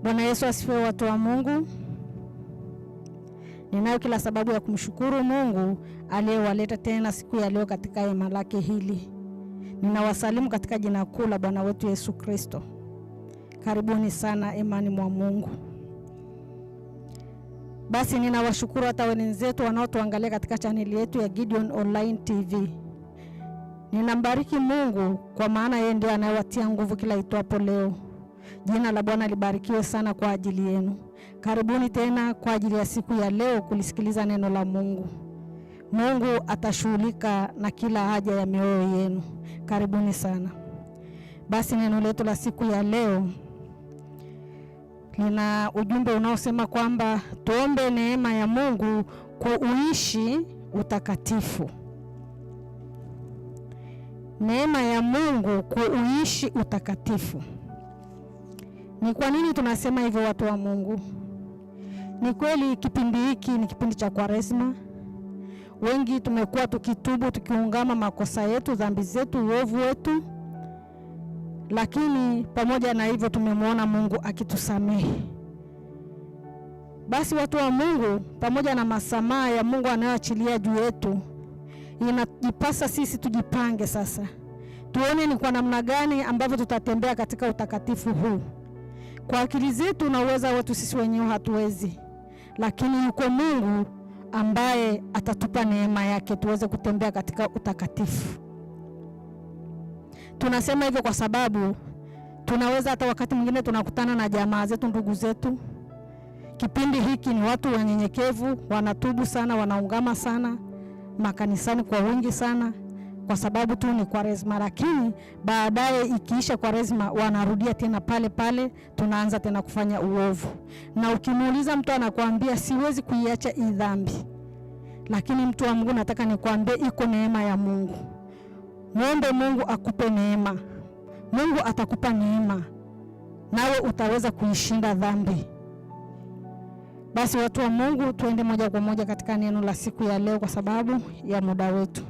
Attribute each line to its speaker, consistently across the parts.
Speaker 1: Bwana Yesu asifiwe, watu wa Mungu. Ninayo kila sababu ya kumshukuru Mungu aliyewaleta tena siku ya leo katika hema lake hili. Ninawasalimu katika jina kuu la Bwana wetu Yesu Kristo. Karibuni sana imani mwa Mungu. Basi ninawashukuru hata wenzetu wanaotuangalia katika chaneli yetu ya Gideon Online TV. Ninambariki Mungu kwa maana yeye ndiye anayewatia nguvu kila itwapo leo. Jina la Bwana libarikiwe sana kwa ajili yenu. Karibuni tena kwa ajili ya siku ya leo kulisikiliza neno la Mungu. Mungu atashughulika na kila haja ya mioyo yenu. Karibuni sana. Basi neno letu la siku ya leo lina ujumbe unaosema kwamba tuombe neema ya Mungu kuishi utakatifu. Neema ya Mungu kuishi utakatifu. Ni kwa nini tunasema hivyo, watu wa Mungu? Ni kweli kipindi hiki ni kipindi cha Kwaresma. Wengi tumekuwa tukitubu, tukiungama makosa yetu, dhambi zetu, uovu wetu. Lakini pamoja na hivyo tumemwona Mungu akitusamehe. Basi watu wa Mungu, pamoja na masamaha ya Mungu anayoachilia juu yetu, inajipasa sisi tujipange sasa. Tuone ni kwa namna gani ambavyo tutatembea katika utakatifu huu. Kwa akili zetu na uweza wetu sisi wenyewe hatuwezi. Lakini yuko Mungu ambaye atatupa neema yake tuweze kutembea katika utakatifu. Tunasema hivyo kwa sababu tunaweza hata wakati mwingine tunakutana na jamaa zetu, ndugu zetu. Kipindi hiki ni watu wanyenyekevu, wanatubu sana, wanaungama sana makanisani kwa wingi sana, kwa sababu tu ni Kwaresma. Lakini baadaye ikiisha Kwaresma wanarudia tena pale pale, tunaanza tena kufanya uovu. Na ukimuuliza mtu anakuambia siwezi kuiacha hii dhambi. Lakini mtu wa Mungu, nataka nikwambie iko neema ya Mungu. Muombe Mungu akupe neema. Mungu atakupa neema, nawe utaweza kuishinda dhambi. Basi watu wa Mungu, tuende moja kwa moja katika neno la siku ya leo kwa sababu ya muda wetu.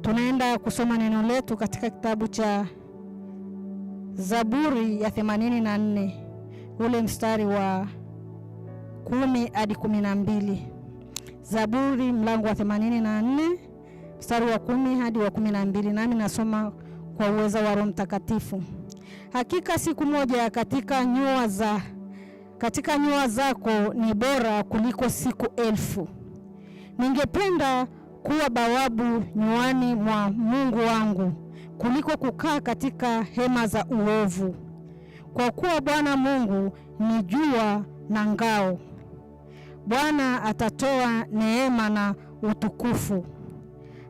Speaker 1: Tunaenda kusoma neno letu katika kitabu cha Zaburi ya 84, ule mstari wa 10 hadi 12. Zaburi mlango wa 84, mstari wa 10 hadi wa 12. Nami nasoma kwa uwezo wa Roho Mtakatifu. Hakika siku moja katika nyua zako ni bora kuliko siku 1000. Ningependa kuwa bawabu nyuani mwa Mungu wangu kuliko kukaa katika hema za uovu. Kwa kuwa Bwana Mungu ni jua na ngao. Bwana atatoa neema na utukufu.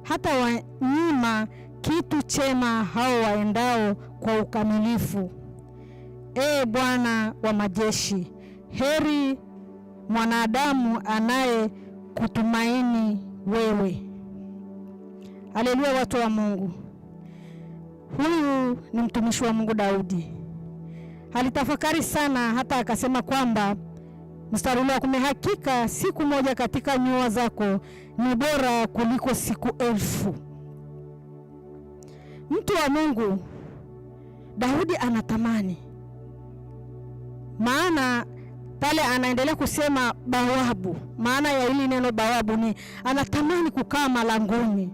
Speaker 1: Hata wanyima kitu chema hao waendao kwa ukamilifu. Ee Bwana wa majeshi, heri mwanadamu anaye kutumaini wewe. Haleluya, watu wa Mungu. Huyu ni mtumishi wa Mungu Daudi. Alitafakari sana hata akasema kwamba mstari wa 10, hakika siku moja katika nyua zako ni bora kuliko siku 1000. Mtu wa Mungu, Daudi anatamani. Maana pale anaendelea kusema bawabu. Maana ya hili neno bawabu ni anatamani kukaa malangoni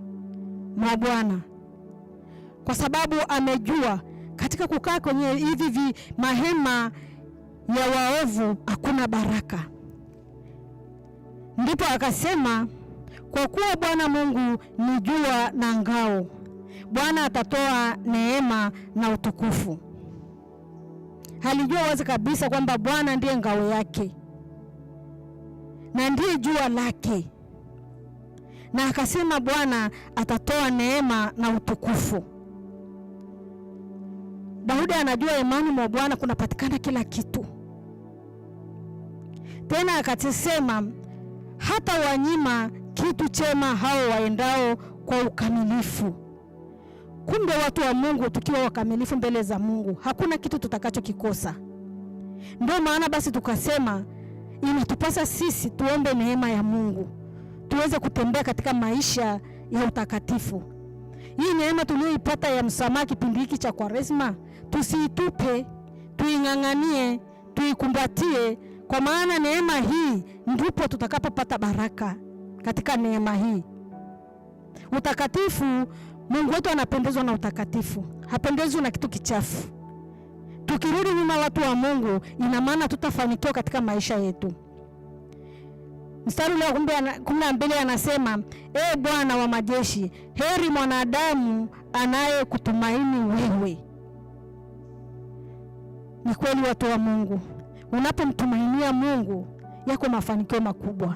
Speaker 1: mwa Bwana. Kwa sababu amejua katika kukaa kwenye hivi mahema ya waovu hakuna baraka. Ndipo akasema kwa kuwa Bwana Mungu ni jua na ngao, Bwana atatoa neema na utukufu. Alijua wazi kabisa kwamba Bwana ndiye ngao yake na ndiye jua lake. Na akasema Bwana atatoa neema na utukufu. Daudi anajua imani mwa Bwana kunapatikana kila kitu. Tena akasema hata wanyima kitu chema hao waendao kwa ukamilifu. Kumbe watu wa Mungu, tukiwa wakamilifu mbele za Mungu, hakuna kitu tutakachokikosa. Ndio maana basi tukasema inatupasa sisi tuombe neema ya Mungu, tuweze kutembea katika maisha ya utakatifu. Hii neema tuliyoipata ya msamaha kipindi hiki cha Kwaresma, tusiitupe, tuinganganie, tuikumbatie, kwa maana neema hii ndipo tutakapopata baraka katika neema hii. Utakatifu, Mungu wetu anapendezwa na utakatifu, hapendezwi na kitu kichafu. Tukirudi nyuma watu wa Mungu, ina maana tutafanikiwa katika maisha yetu. Mstari wa 12 anasema, Bwana wa majeshi, heri mwanadamu anayekutumaini wewe. Ni kweli watu wa Mungu, unapomtumainia Mungu yako mafanikio makubwa.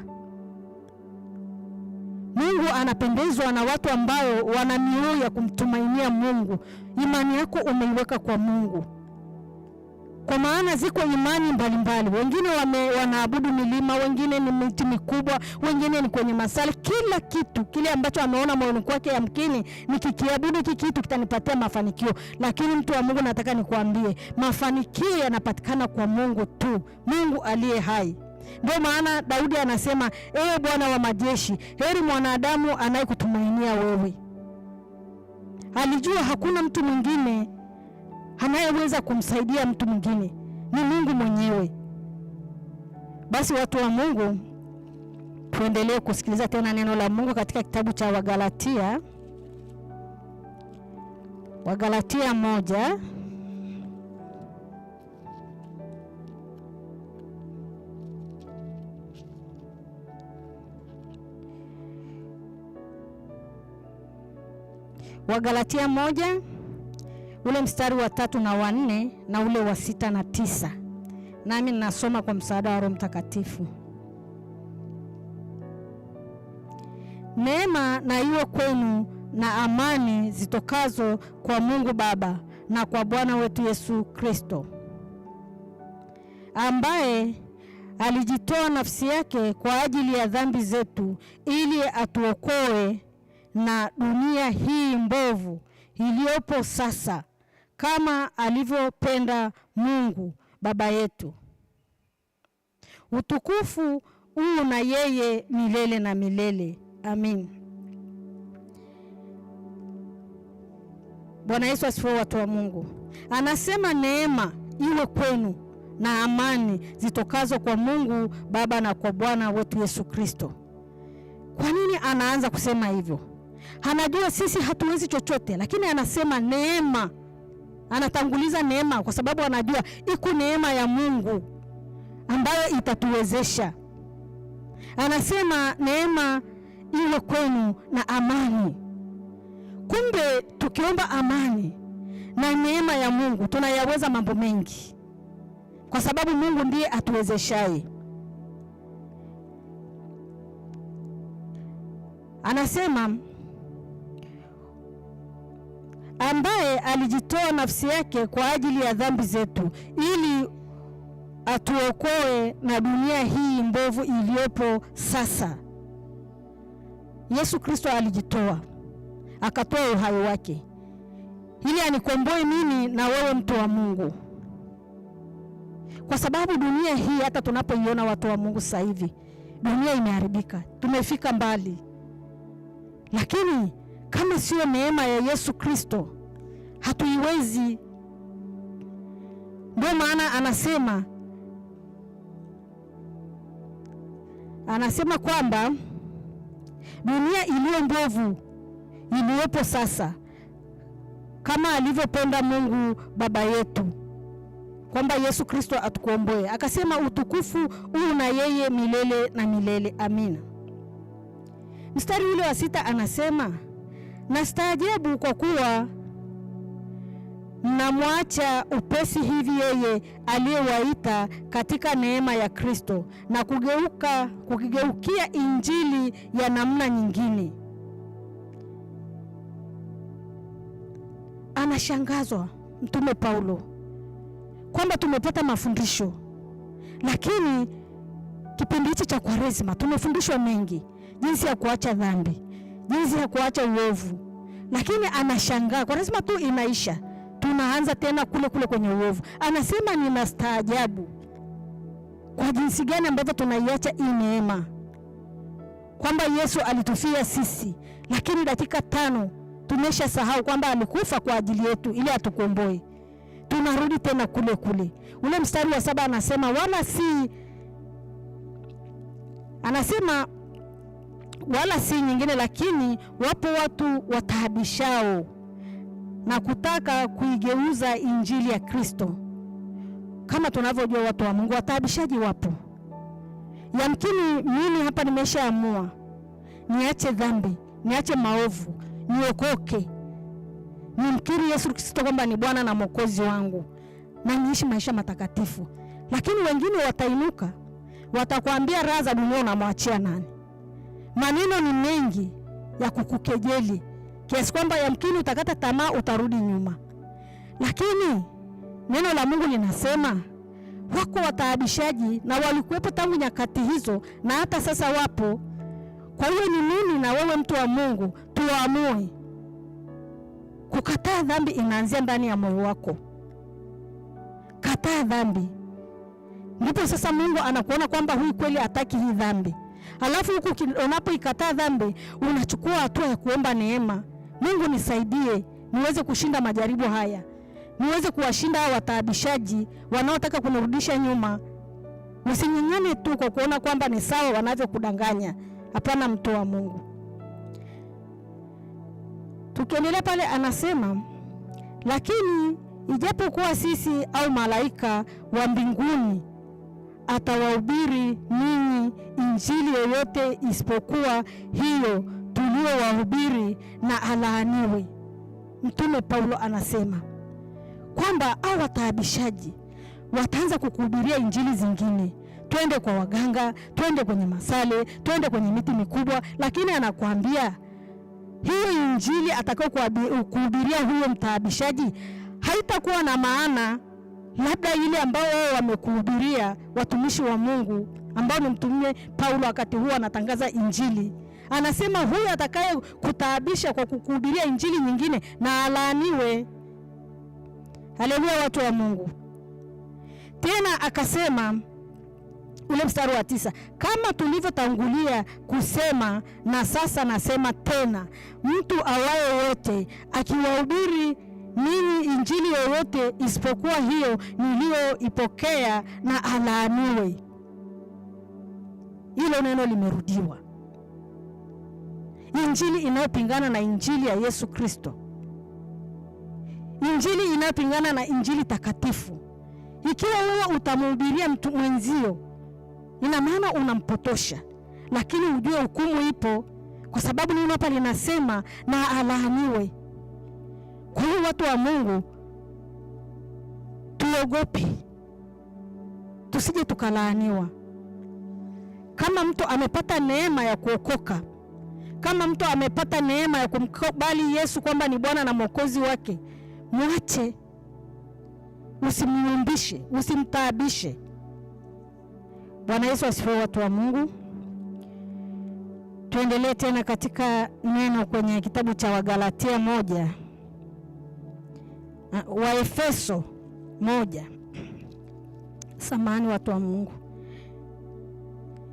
Speaker 1: Mungu anapendezwa na watu ambao wana mioyo ya kumtumainia Mungu. Imani yako umeiweka kwa Mungu. Kwa maana ziko imani mbalimbali. Wengine wanaabudu milima, wengine ni miti mikubwa, wengine ni kwenye masali. Kila kitu kile ambacho ameona moyoni kwake yamkini nikikiabudu hiki kitu kitanipatia mafanikio. Lakini mtu wa Mungu, nataka nikuambie, mafanikio yanapatikana kwa Mungu tu, Mungu aliye hai. Ndio maana Daudi anasema, Bwana wa majeshi, heri mwanadamu anayekutumainia wewe. Alijua hakuna mtu mwingine anayeweza kumsaidia mtu mwingine, ni Mungu mwenyewe. Basi watu wa Mungu, tuendelee kusikiliza tena neno la Mungu katika kitabu cha Wagalatia 1. Wagalatia 1 ule mstari wa 3 na wa 4 na ule wa 6 na 9. Nami ninasoma kwa msaada wa Roho Mtakatifu. Neema na iwe kwenu na amani zitokazo kwa Mungu Baba na kwa Bwana wetu Yesu Kristo, ambaye alijitoa nafsi yake kwa ajili ya dhambi zetu ili atuokoe na dunia hii mbovu iliyopo sasa, kama alivyopenda Mungu Baba yetu. Utukufu huu na yeye milele na milele. Amin. Bwana Yesu asifiwe watu wa Mungu. Anasema neema iwe kwenu na amani zitokazo kwa Mungu Baba na kwa Bwana wetu Yesu Kristo. Kwa nini anaanza kusema hivyo? Anajua sisi hatuwezi chochote, lakini anasema neema. Anatanguliza neema kwa sababu anajua iko neema ya Mungu ambayo itatuwezesha. Anasema neema iwe kwenu na amani. Kumbe tukiomba amani na neema ya Mungu tunayaweza mambo mengi, kwa sababu Mungu ndiye atuwezeshaye. Anasema ambaye alijitoa nafsi yake kwa ajili ya dhambi zetu ili atuokoe na dunia hii mbovu iliyopo sasa. Yesu Kristo alijitoa, akatoa uhai wake ili anikomboe mimi na wewe, mtu wa Mungu. Kwa sababu dunia hii, hata tunapoiona watu wa Mungu sasa hivi, dunia imeharibika, tumefika mbali. Lakini kama sio neema ya Yesu Kristo, hatuiwezi. Ndio maana anasema kwamba dunia iliyo mbovu iliyopo sasa, kama alivyopenda Mungu Baba yetu, kwamba Yesu Kristo atukomboe. Akasema utukufu huu na yeye milele na milele. Amina. Mstari ule wa 6 anasema, nastaajabu kwa kuwa mnamwacha upesi hivi yeye aliyewaita katika neema ya Kristo na kugeukia injili ya namna nyingine. Anashangazwa Mtume Paulo kwamba tumepata mafundisho, lakini kipindi hichi cha Kwaresima tumefundishwa mengi, jinsi ya kuacha dhambi, jinsi ya kuacha uovu. Lakini anashangaa Kwaresima tu inaisha, tunaanza tena kule kwenye uovu. Anasema ninastaajabu kwa jinsi gani ambavyo tunaiacha hii neema, kwamba Yesu alitufia sisi, lakini dakika 5 tumeshasahau kwamba alikufa kwa ajili yetu ili atukomboe. tunarudi tena kule kule. Ule mstari wa 7 anasema wala si nyingine, lakini wapo watu wataabishao na kutaka kuigeuza injili ya Kristo. Kama tunavyojua watu wa Mungu wataabishaji wapo. Yamkini mimi hapa nimeshaamua niache dhambi, niache maovu, niokoke, nimkiri Yesu Kristo kwamba ni Bwana na Mwokozi wangu, na niishi maisha matakatifu. Lakini wengine watainuka, watakwambia raha za dunia unamwachia nani? Maneno ni mengi ya kukukejeli kiasi kwamba yamkini utakata tamaa, utarudi nyuma. Lakini neno la Mungu linasema wako wataabishaji, na walikuwepo tangu nyakati hizo na hata sasa wapo. Kwa hiyo ni mimi na wewe, mtu wa Mungu, tuamue kukataa dhambi. Inaanzia ndani ya moyo wako. Kataa dhambi, ndipo sasa Mungu anakuona kwamba huyu kweli hataki hii dhambi. Alafu huku unapoikataa dhambi, unachukua hatua ya kuomba neema. Mungu nisaidie niweze kushinda majaribu haya, niweze kuwashinda hao wataabishaji wanaotaka kunirudisha nyuma. Usinyanyane tu kwa kuona kwamba ni sawa wanavyokudanganya. Hapana, mtu wa Mungu. Tukiendelea pale anasema, lakini ijapokuwa sisi au malaika wa mbinguni atawahubiri ninyi injili yoyote isipokuwa hiyo tuliyowahubiri, na alaaniwe. Mtume Paulo anasema kwamba hao wataabishaji wataanza kukuhubiria injili zingine. Twende kwa waganga, twende kwenye masale, twende kwenye miti mikubwa, lakini anakuambia hiyo injili atakao kuhubiria huyo mtaabishaji haitakuwa na maana labda ile ambao wao wamekuhubiria watumishi wa Mungu, ambao ni mtume Paulo wakati huo anatangaza injili. Anasema huyo atakaye kutaabisha kwa kukuhubiria injili nyingine na alaaniwe. Haleluya, watu wa Mungu. Tena akasema ule mstari wa 9, kama tulivyotangulia kusema na sasa nasema tena, mtu awaye yote akiwahubiri ninyi injili yoyote isipokuwa hiyo niliyoipokea, na alaaniwe. Hilo neno limerudiwa. Injili inayopingana na injili ya Yesu Kristo, injili inayopingana na injili takatifu, ikiwa wewe utamhubiria mtu mwenzio, ina maana unampotosha. Lakini ujue hukumu ipo, kwa sababu neno hapa linasema na alaaniwe. Kwa hiyo watu wa Mungu, tuogope tusije tukalaaniwa. Kama mtu amepata neema ya kuokoka, kama mtu amepata neema ya kumkubali Yesu kwamba ni Bwana na Mwokozi wake, mwache, usimyumbishe, usimtaabishe. Bwana Yesu asifiwe, watu wa Mungu. Tuendelee tena katika neno kwenye kitabu cha Wagalatia 1, Waefeso 1. Samahani watu wa Mungu.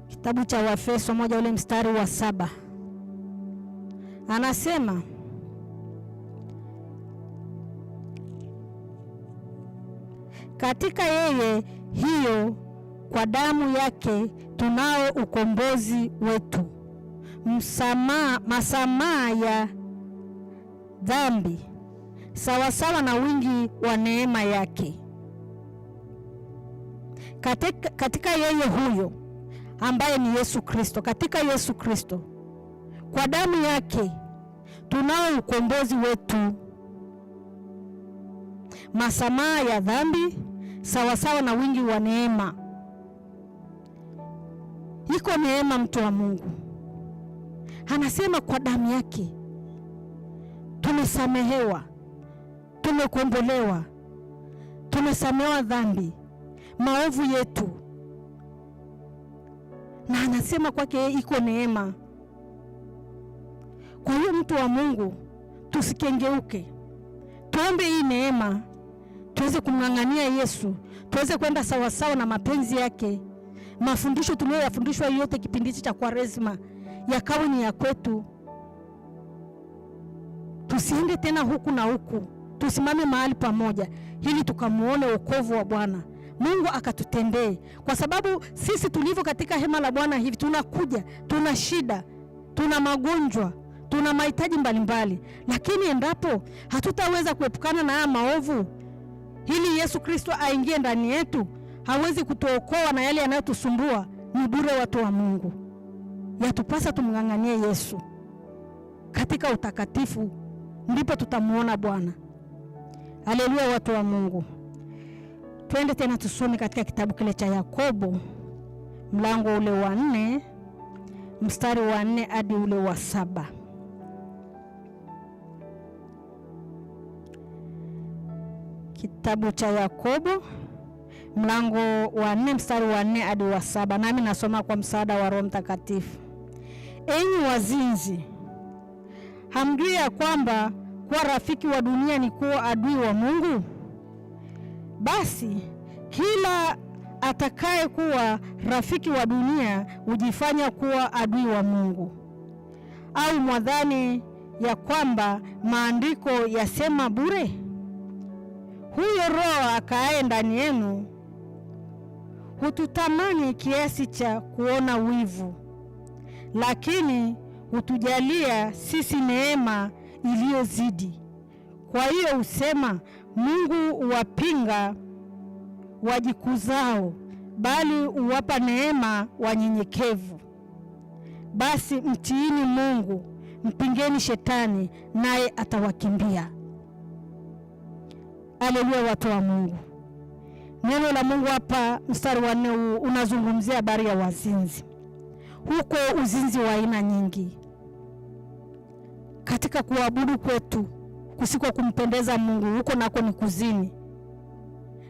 Speaker 1: Kitabu cha Waefeso 1 ule mstari wa 7. Anasema katika yeye hiyo kwa damu yake tunao ukombozi wetu, masamaha ya dhambi sawasawa na wingi wa neema yake. Katika yeye huyo ambaye ni Yesu Kristo, katika Yesu Kristo kwa damu yake tunao ukombozi wetu, masamaha ya dhambi sawasawa na wingi wa neema. Iko neema, mtu wa Mungu. Anasema kwa damu yake tumesamehewa, tumekombolewa, tumesamehewa dhambi, maovu yetu. Na anasema kwake iko neema. Kwa hiyo mtu wa Mungu, tusikengeuke, tuombe hii neema, tuweze kumng'ang'ania Yesu, tuweze kwenda sawasawa na mapenzi yake. Mafundisho tuliyoyafundishwa yote kipindi cha Kwaresma yakawe ni ya kwetu. Tusiende tena huku na huku, tusimame mahali pamoja ili tukamuone wokovu wa Bwana. Mungu akatutendee, kwa sababu sisi tulivyo katika hema la Bwana hivi tunakuja, tuna shida, tuna magonjwa, tuna mahitaji mbalimbali, lakini endapo hatutaweza kuepukana na haya maovu, ili Yesu Kristo aingie ndani yetu, hawezi kutuokoa na yale yanayotusumbua, ni bure watu wa Mungu. Yatupasa tumng'ang'anie Yesu katika utakatifu, ndipo tutamuona Bwana. Haleluya watu wa Mungu. Twende tena tusome katika kitabu kile cha Yakobo, mlango ule wa 4, mstari wa 4 hadi ule wa 7. Kitabu cha Yakobo mlango wa 4 mstari wa 4 hadi wa 7, nami nasoma kwa msaada wa Roho Mtakatifu. Enyi wazinzi, hamjui ya kwamba kuwa rafiki wa dunia ni kuwa adui wa Mungu? Basi kila atakaye kuwa rafiki wa dunia hujifanya kuwa adui wa Mungu. Au mwadhani ya kwamba maandiko yasema bure, huyo Roho akaaye ndani yenu hututamani kiasi cha kuona wivu, lakini hutujalia sisi neema iliyozidi. Kwa hiyo husema, Mungu huwapinga wajikuzao, bali huwapa neema wanyenyekevu. Basi mtiini Mungu, mpingeni shetani, naye atawakimbia. Haleluya watu wa Mungu. Neno la Mungu hapa mstari wa 4 unazungumzia habari ya wazinzi. Huko uzinzi wa aina nyingi. Katika kuabudu kwetu kusiko kumpendeza Mungu, huko nako ni kuzini.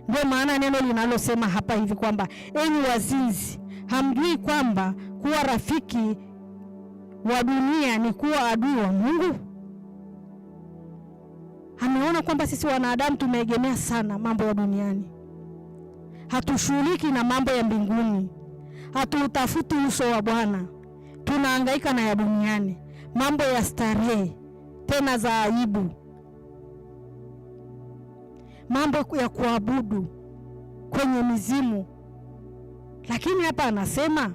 Speaker 1: Ndio maana neno linalosema hapa hivi kwamba enyi wazinzi, hamjui kwamba kuwa rafiki wa dunia ni kuwa adui wa Mungu? Ameona kwamba sisi wanadamu tumeegemea sana mambo ya duniani. Hatushughuliki na mambo ya mbinguni. Hatutafuti uso wa Bwana. Tunahangaika na ya duniani, mambo ya starehe, tena za aibu, mambo ya kuabudu kwenye mizimu. Lakini hapa anasema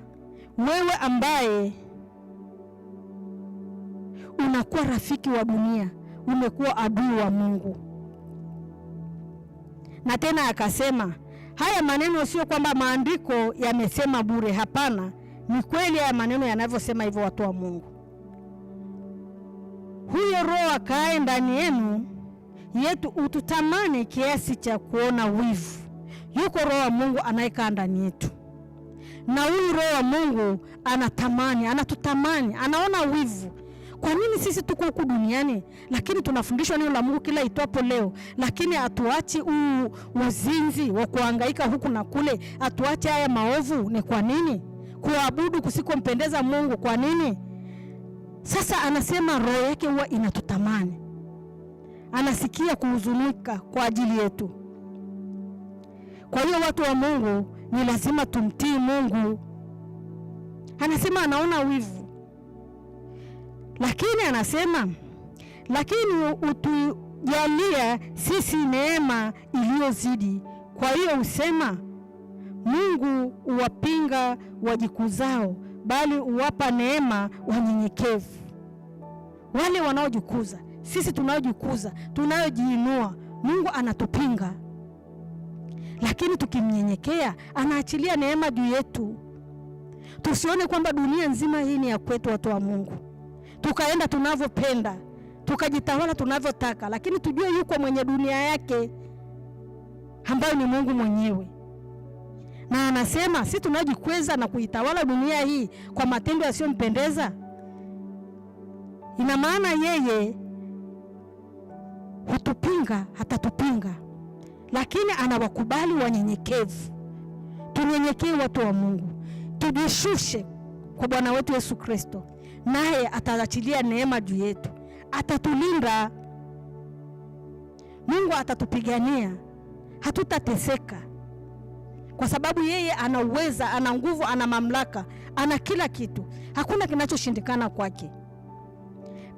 Speaker 1: wewe ambaye unakuwa rafiki wa dunia, umekuwa adui wa Mungu. Na tena akasema haya maneno sio kwamba maandiko yamesema bure, hapana. Ni kweli haya maneno yanavyosema hivyo watu wa Mungu. Huyo Roho akae ndani yenu yetu ututamani kiasi cha kuona wivu. Yuko Roho wa Mungu anayekaa ndani yetu. Na huyu Roho wa Mungu anatamani, anatutamani, anaona wivu. Kwa nini sisi tuko huku duniani lakini tunafundishwa neno la Mungu kila itwapo leo, lakini atuachi uzinzi wa kuhangaika huku na kule, atuachi haya maovu? Ni kwa nini? Kuabudu kusikompendeza Mungu, kwa nini? Sasa anasema roho yake huwa inatutamani, anasikia kuhuzunika kwa ajili yetu. Kwa hiyo watu wa Mungu ni lazima tumtii Mungu. Anasema anaona wivu, lakini anasema lakini utujalia sisi neema iliyozidi. Kwa hiyo usema Mungu huwapinga wajikuzao, bali huwapa neema wanyenyekevu. Wale wanaojikuza, sisi tunaojikuza, tunayojiinua, Mungu anatupinga. Lakini tukimnyenyekea, anaachilia neema juu yetu. Tusione kwamba dunia nzima hii ni ya kwetu watu wa Mungu, tukaenda tunavyopenda, tukajitawala tunavyotaka, lakini tujue yuko mwenye dunia yake ambayo ni Mungu mwenyewe. Na anasema sisi tunajikweza na kuitawala dunia hii kwa matendo yasiyompendeza, ina maana yeye hutupinga, hatatupinga, lakini anawakubali wanyenyekevu. Tunyenyekee watu wa Mungu, tujishushe kwa Bwana wetu Yesu Kristo, naye ataachilia neema juu yetu, atatulinda. Mungu atatupigania, hatutateseka, kwa sababu yeye ana uweza, ana nguvu, ana mamlaka, ana kila kitu. Hakuna kinachoshindikana kwake.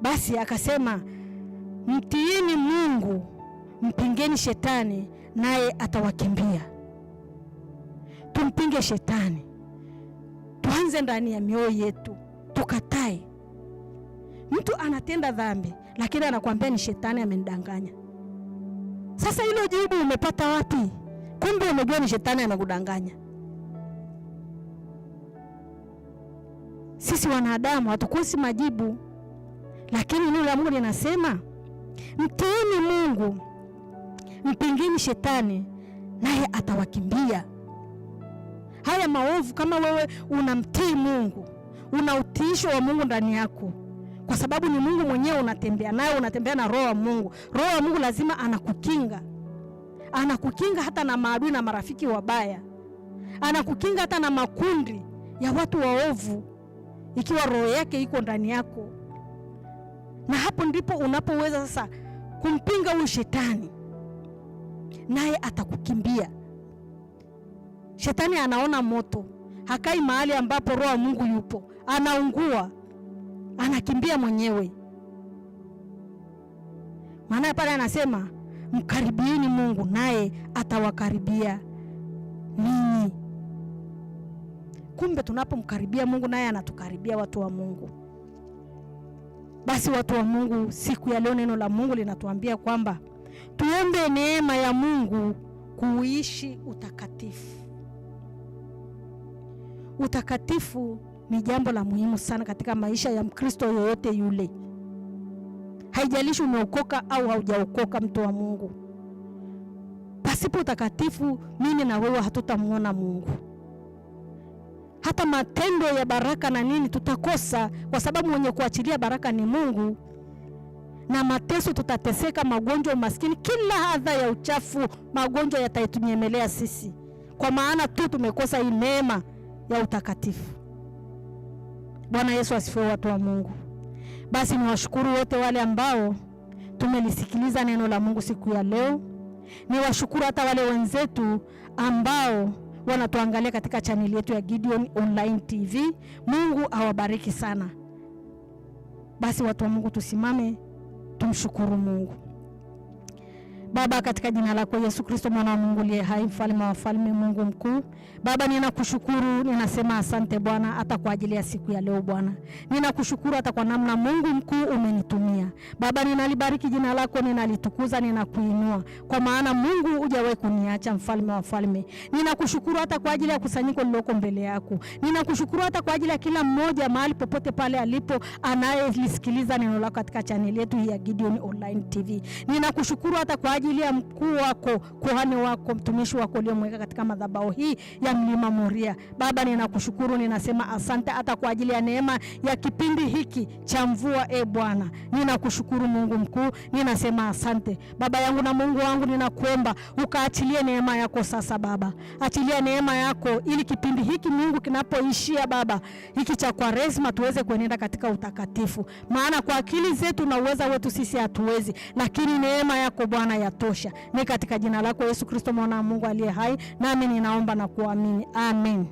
Speaker 1: Basi akasema mtiini Mungu, mpingeni shetani naye atawakimbia. Tumpinge shetani. Tuanze ndani ya mioyo yetu, tukatae. Mtu anatenda dhambi lakini anakuambia ni shetani amenidanganya. Sasa hilo jibu umepata wapi? Kumbe umejua ni shetani amekudanganya. Sisi wanadamu hatukosi majibu, lakini neno la Mungu linasema mtiini Mungu, mpingeni shetani naye atawakimbia. Haya maovu, kama wewe unamtii Mungu, una utiisho wa Mungu ndani yako, kwa sababu ni Mungu mwenyewe unatembea naye, unatembea na roho wa Mungu. Roho wa Mungu lazima anakukinga. Anakukinga hata na maadui na marafiki wabaya. Anakukinga hata na makundi ya watu waovu, ikiwa roho yake iko ndani yako. Na hapo ndipo unapoweza sasa kumpinga huyu shetani, naye atakukimbia. Shetani anaona moto, hakai mahali ambapo roho wa Mungu yupo, anaungua, anakimbia mwenyewe. Maana pale anasema mkaribieni Mungu naye atawakaribia ninyi. Kumbe tunapomkaribia Mungu naye anatukaribia, watu wa Mungu. Basi watu wa Mungu, siku ya leo neno la Mungu linatuambia kwamba tuombe neema ya Mungu kuishi utakatifu. Utakatifu ni jambo la muhimu sana katika maisha ya Mkristo yoyote yule. Haijalishi umeokoka au haujaokoka, mtu wa Mungu. Pasipo utakatifu, mimi na wewe hatutamuona Mungu. Hata matendo ya baraka na nini tutakosa, kwa sababu mwenye kuachilia baraka ni Mungu. Na mateso tutateseka, magonjwa, umaskini, kila adha ya uchafu, magonjwa yatatunyemelea sisi, kwa maana tu tumekosa hii neema ya utakatifu. Bwana Yesu asifiwe, watu wa Mungu. Basi niwashukuru wote wale ambao tumelisikiliza neno la Mungu siku ya leo. Niwashukuru hata wale wenzetu ambao wanatuangalia katika channel yetu ya Gideon Online TV. Mungu awabariki sana. Basi watu wa Mungu, tusimame tumshukuru Mungu. Baba, katika jina lako Yesu Kristo, mwana wa Mungu aliye hai, mfalme wa wafalme, Mungu mkuu, Baba, ninakushukuru, ninasema asante Bwana hata kwa ajili ya siku ya leo Bwana. Ninakushukuru hata kwa namna Mungu mkuu umenitumia. Baba, ninalibariki jina lako, ninalitukuza, ninakuinua, kwa maana Mungu hujawahi kuniacha, mfalme wa wafalme. Ninakushukuru hata kwa ajili ya kusanyiko lililoko mbele yako. Ninakushukuru hata kwa ajili ya kila mmoja mahali popote pale alipo anayelisikiliza neno lako katika channel yetu ya Gideon Online TV. Ninakushukuru hata kwa ajili ya mkuu wako, kuhani wako, mtumishi wako aliyemweka katika madhabahu hii ya Mlima Moria. Baba, ninakushukuru, ninasema asante hata kwa ajili ya neema ya kipindi hiki cha mvua. Bwana, ninakushukuru Mungu mkuu, ninasema asante. Baba yangu na Mungu wangu, ninakuomba ukaachilie neema yako sasa Baba. Achilia neema yako ili kipindi hiki Mungu kinapoishia Baba, hiki cha Kwaresma, tuweze kuenenda katika utakatifu. Maana kwa akili zetu na uweza wetu sisi hatuwezi, lakini neema yako Bwana yatosha. Ni katika jina lako Yesu Kristo, mwana wa Mungu aliye hai, nami ninaomba na kuamini. Amen.